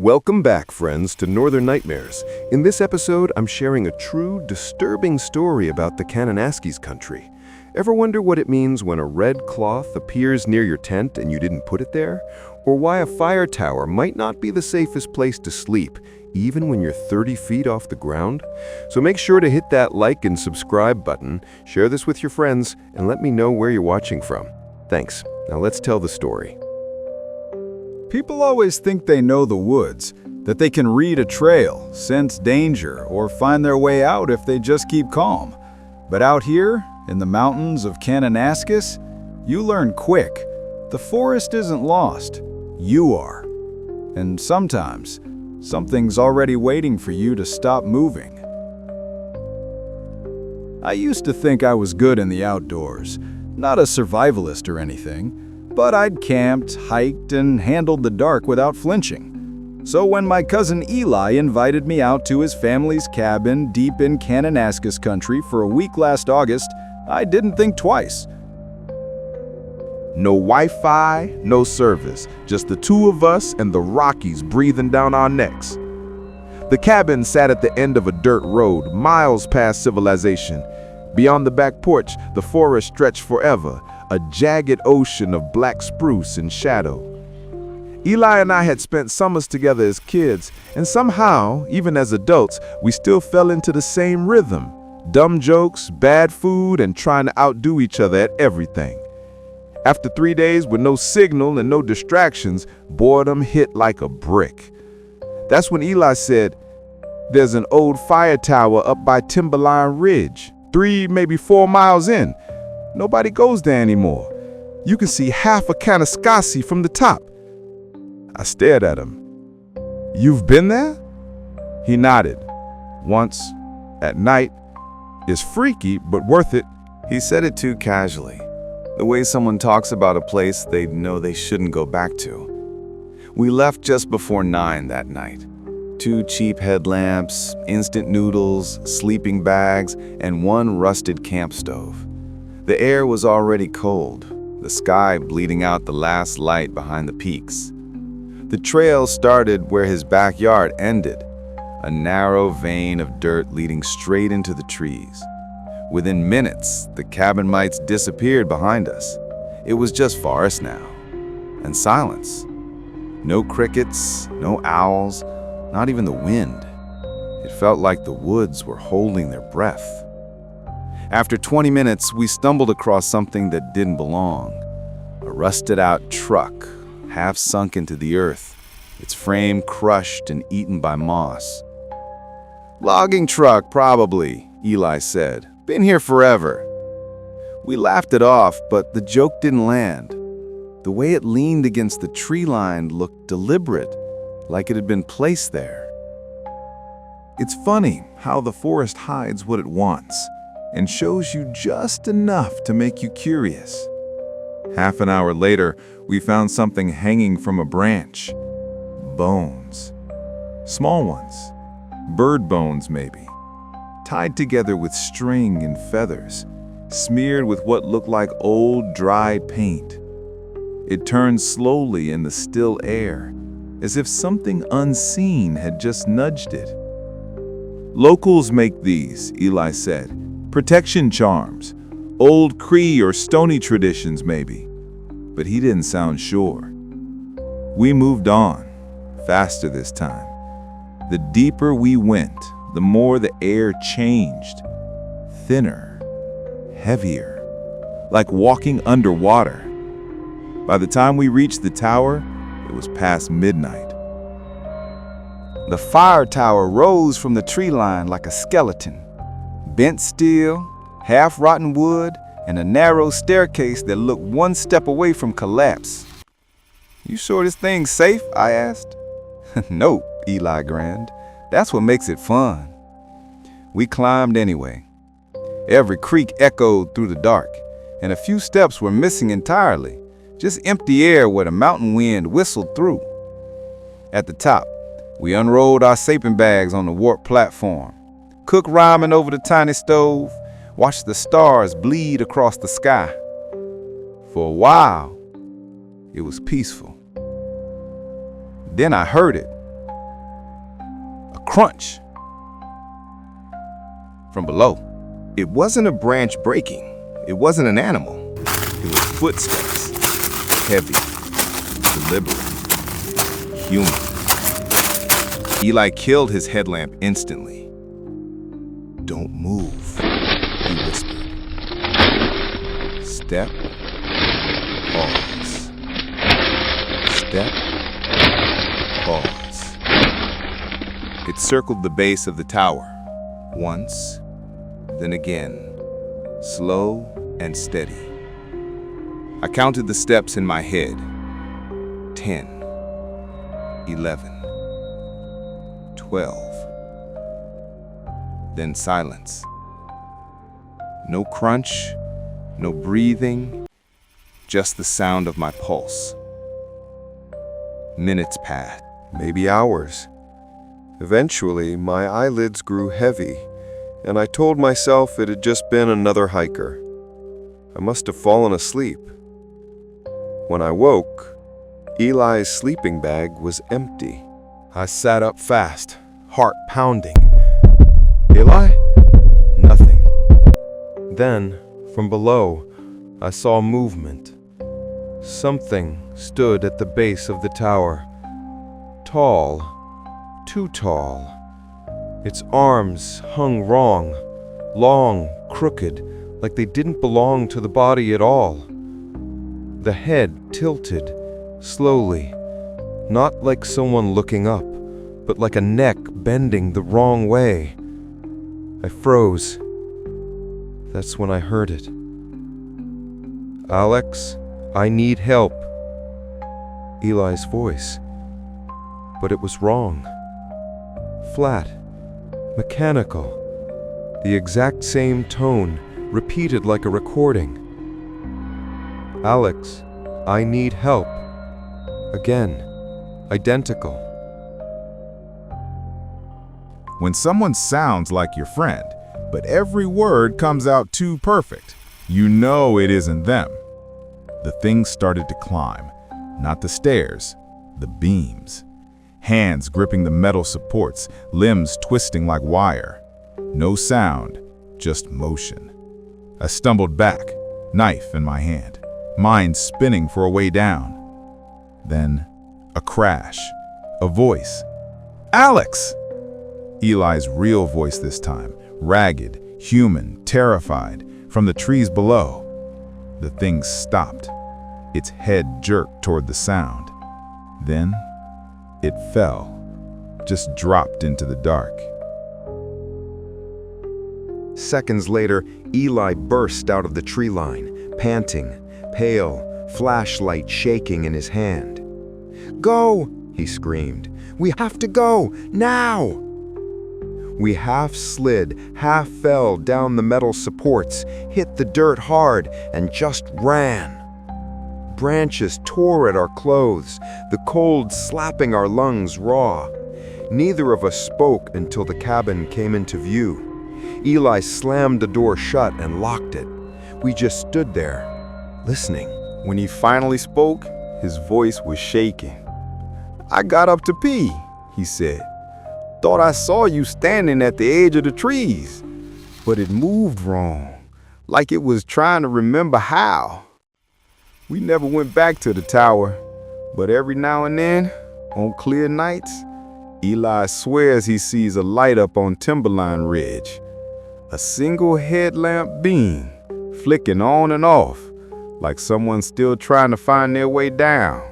Welcome back, friends, to Northern Nightmares. In this episode, I'm sharing a true, disturbing story about the Kananaskis country. Ever wonder what it means when a red cloth appears near your tent and you didn't put it there? Or why a fire tower might not be the safest place to sleep, even when you're 30 feet off the ground? So make sure to hit that like and subscribe button, share this with your friends, and let me know where you're watching from. Thanks. Now let's tell the story. People always think they know the woods, that they can read a trail, sense danger, or find their way out if they just keep calm. But out here, in the mountains of Kananaskis, you learn quick. The forest isn't lost. You are. And sometimes, something's already waiting for you to stop moving. I used to think I was good in the outdoors, not a survivalist or anything. But I'd camped, hiked, and handled the dark without flinching. So when my cousin Eli invited me out to his family's cabin deep in Kananaskis country for a week last August, I didn't think twice. No Wi-Fi, no service, just the two of us and the Rockies breathing down our necks. The cabin sat at the end of a dirt road, miles past civilization. Beyond the back porch, the forest stretched forever, a jagged ocean of black spruce and shadow. Eli and I had spent summers together as kids, and somehow, even as adults, we still fell into the same rhythm. Dumb jokes, bad food, and trying to outdo each other at everything. After 3 days with no signal and no distractions, boredom hit like a brick. That's when Eli said, "There's an old fire tower up by Timberline Ridge, 3, maybe 4 miles in. Nobody goes there anymore. You can see half of Kananaskis from the top." I stared at him. "You've been there?" He nodded. "Once, at night. It's freaky, but worth it." He said it too casually, the way someone talks about a place they know they shouldn't go back to. We left just before 9 that night. 2 cheap headlamps, instant noodles, sleeping bags, and 1 rusted camp stove. The air was already cold, the sky bleeding out the last light behind the peaks. The trail started where his backyard ended, a narrow vein of dirt leading straight into the trees. Within minutes, the cabin mites disappeared behind us. It was just forest now, and silence. No crickets, no owls, not even the wind. It felt like the woods were holding their breath. After 20 minutes, we stumbled across something that didn't belong. A rusted-out truck, half sunk into the earth, its frame crushed and eaten by moss. "Logging truck, probably," Eli said. "Been here forever." We laughed it off, but the joke didn't land. The way it leaned against the tree line looked deliberate, like it had been placed there. It's funny how the forest hides what it wants and shows you just enough to make you curious. Half an hour later, we found something hanging from a branch. Bones. Small ones. Bird bones, maybe. Tied together with string and feathers, smeared with what looked like old, dry paint. It turned slowly in the still air, as if something unseen had just nudged it. "Locals make these," Eli said. "Protection charms. Old Cree or Stony traditions, maybe." But he didn't sound sure. We moved on, faster this time. The deeper we went, the more the air changed. Thinner, heavier, like walking underwater. By the time we reached the tower, it was past midnight. The fire tower rose from the tree line like a skeleton. Bent steel, half-rotten wood, and a narrow staircase that looked 1 step away from collapse. "You sure this thing's safe?" I asked. "Nope," Eli grinned. "That's what makes it fun." We climbed anyway. Every creak echoed through the dark, and a few steps were missing entirely, just empty air where the mountain wind whistled through. At the top, we unrolled our sleeping bags on the warped platform, cooked ramen over the tiny stove, watched the stars bleed across the sky. For a while, it was peaceful. Then I heard it, crunch from below. It wasn't a branch breaking. It wasn't an animal. It was footsteps. Heavy, deliberate, human. Eli killed his headlamp instantly. "Don't move," he whispered. Step, pause. Step, pause. It circled the base of the tower. Once, then again, slow and steady. I counted the steps in my head. 10, 11, 12. Then silence. No crunch, no breathing, just the sound of my pulse. Minutes passed. Maybe hours. Eventually, my eyelids grew heavy, and I told myself it had just been another hiker. I must have fallen asleep. When I woke, Eli's sleeping bag was empty. I sat up fast, heart pounding. Eli? Nothing. Then, from below, I saw movement. Something stood at the base of the tower. Tall, too tall. Its arms hung wrong, long, crooked, like they didn't belong to the body at all. The head tilted, slowly, not like someone looking up, but like a neck bending the wrong way. I froze. That's when I heard it. "Alex, I need help." Eli's voice. But it was wrong. Flat, mechanical, the exact same tone, repeated like a recording. "Alex, I need help." Again, identical. When someone sounds like your friend, but every word comes out too perfect, you know it isn't them. The thing started to climb, not the stairs, the beams. Hands gripping the metal supports, limbs twisting like wire. No sound, just motion. I stumbled back, knife in my hand, mind spinning for a way down. Then, a crash, a voice. "Alex!" Eli's real voice this time, ragged, human, terrified, from the trees below. The thing stopped. Its head jerked toward the sound. Then, it fell, just dropped into the dark. Seconds later, Eli burst out of the tree line, panting, pale, flashlight shaking in his hand. "Go!" he screamed. "We have to go, now!" We half slid, half fell down the metal supports, hit the dirt hard, and just ran. Branches tore at our clothes, the cold slapping our lungs raw. Neither of us spoke until the cabin came into view. Eli slammed the door shut and locked it. We just stood there, listening. When he finally spoke, his voice was shaking. "I got up to pee," he said. "Thought I saw you standing at the edge of the trees, but it moved wrong, like it was trying to remember how. We never went back to the tower, but every now and then, on clear nights, Eli swears he sees a light up on Timberline Ridge. A single headlamp beam, flicking on and off, like someone's still trying to find their way down."